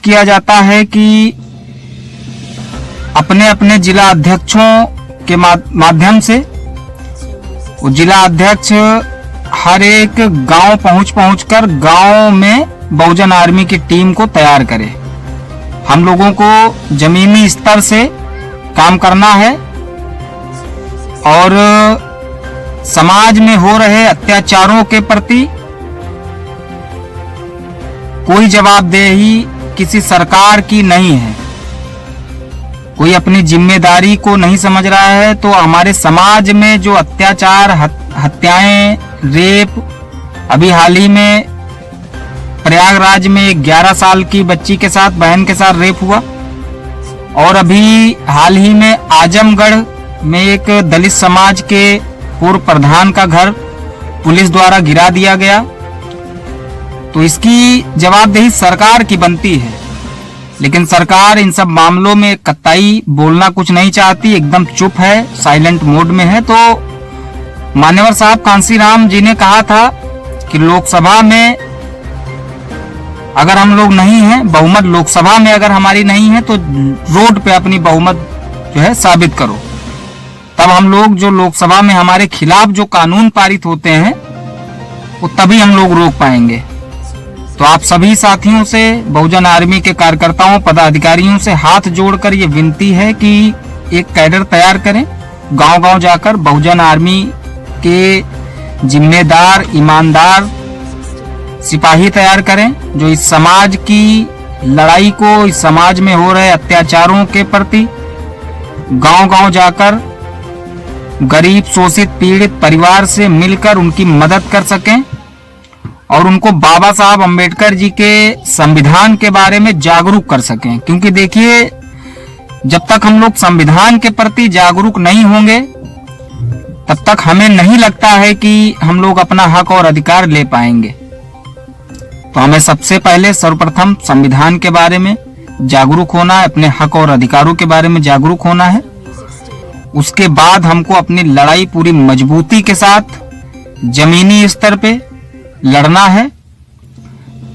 किया जाता है कि अपने अपने जिला अध्यक्षों के माध्यम से वो जिला अध्यक्ष हर एक गांव पहुंच कर गांव में बहुजन आर्मी की टीम को तैयार करे। हम लोगों को जमीनी स्तर से काम करना है और समाज में हो रहे अत्याचारों के प्रति कोई जवाबदेही किसी सरकार की नहीं है। कोई अपनी जिम्मेदारी को नहीं समझ रहा है तो हमारे समाज में जो अत्याचार, हत्याएं, रेप, अभी हाल ही में प्रयागराज में एक 11 साल की बच्ची के साथ, बहन के साथ रेप हुआ और अभी हाल ही में आजमगढ़ में एक दलित समाज के पूर्व प्रधान का घर पुलिस द्वारा गिरा दिया गया। तो इसकी जवाबदेही सरकार की बनती है, लेकिन सरकार इन सब मामलों में कतई बोलना कुछ नहीं चाहती, एकदम चुप है, साइलेंट मोड में है। तो मान्यवर साहब कांसीराम जी ने कहा था कि लोकसभा में अगर हम लोग नहीं हैं, बहुमत लोकसभा में अगर हमारी नहीं है तो रोड पे अपनी बहुमत जो है साबित करो, तब हम लोग जो लोकसभा में हमारे खिलाफ जो कानून पारित होते हैं वो तभी हम लोग रोक पाएंगे। तो आप सभी साथियों से, बहुजन आर्मी के कार्यकर्ताओं, पदाधिकारियों से हाथ जोड़कर ये विनती है कि एक कैडर तैयार करें, गांव-गांव जाकर बहुजन आर्मी के जिम्मेदार, ईमानदार सिपाही तैयार करें जो इस समाज की लड़ाई को, इस समाज में हो रहे अत्याचारों के प्रति गांव-गांव जाकर गरीब, शोषित, पीड़ित परिवार से मिलकर उनकी मदद कर सकें और उनको बाबा साहब अंबेडकर जी के संविधान के बारे में जागरूक कर सकें। क्योंकि देखिए, जब तक हम लोग संविधान के प्रति जागरूक नहीं होंगे तब तक हमें नहीं लगता है कि हम लोग अपना हक और अधिकार ले पाएंगे। तो हमें सबसे पहले सर्वप्रथम संविधान के बारे में जागरूक होना है, अपने हक और अधिकारों के बारे में जागरूक होना है। उसके बाद हमको अपनी लड़ाई पूरी मजबूती के साथ जमीनी स्तर पे लड़ना है,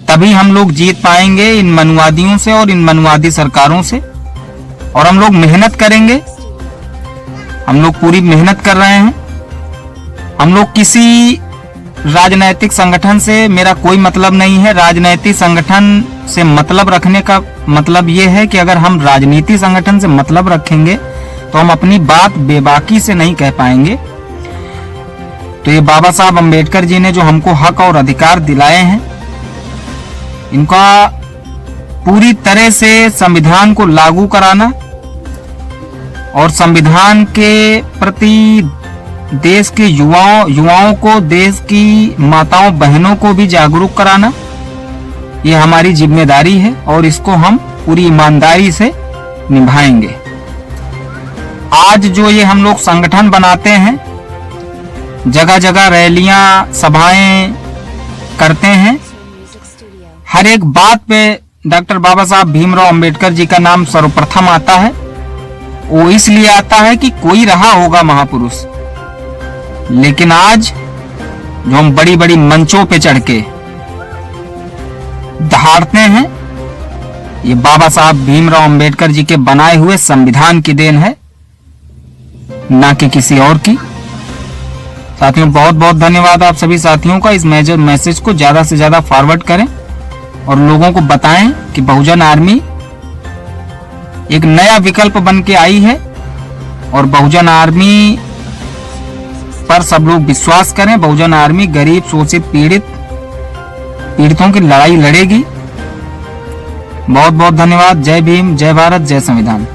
तभी हम लोग जीत पाएंगे इन मनुवादियों से और इन मनुवादी सरकारों से। और हम लोग मेहनत करेंगे, हम लोग पूरी मेहनत कर रहे हैं। हम लोग किसी राजनैतिक संगठन से, मेरा कोई मतलब नहीं है, राजनैतिक संगठन से मतलब रखने का मतलब ये है कि अगर हम राजनीति संगठन से मतलब रखेंगे तो हम अपनी बात बेबाकी से नहीं कह पाएंगे। तो ये बाबा साहब अंबेडकर जी ने जो हमको हक और अधिकार दिलाए हैं, इनका पूरी तरह से संविधान को लागू कराना और संविधान के प्रति देश के युवाओं को, देश की माताओं बहनों को भी जागरूक कराना, ये हमारी जिम्मेदारी है और इसको हम पूरी ईमानदारी से निभाएंगे। आज जो ये हम लोग संगठन बनाते हैं, जगह जगह रैलियां, सभाएं करते हैं, हर एक बात पे डॉक्टर बाबा साहब भीमराव अंबेडकर जी का नाम सर्वप्रथम आता है। वो इसलिए आता है कि कोई रहा होगा महापुरुष, लेकिन आज जो हम बड़ी बड़ी मंचों पे चढ़ के दहाड़ते हैं, ये बाबा साहब भीमराव अंबेडकर जी के बनाए हुए संविधान की देन है, ना कि किसी और की। साथियों, बहुत बहुत धन्यवाद आप सभी साथियों का। इस मैसेज को ज्यादा से ज्यादा फॉरवर्ड करें और लोगों को बताएं कि बहुजन आर्मी एक नया विकल्प बन के आई है और बहुजन आर्मी पर सब लोग विश्वास करें। बहुजन आर्मी गरीब, शोषित, पीड़ितों की लड़ाई लड़ेगी। बहुत बहुत धन्यवाद। जय भीम, जय भारत, जय संविधान।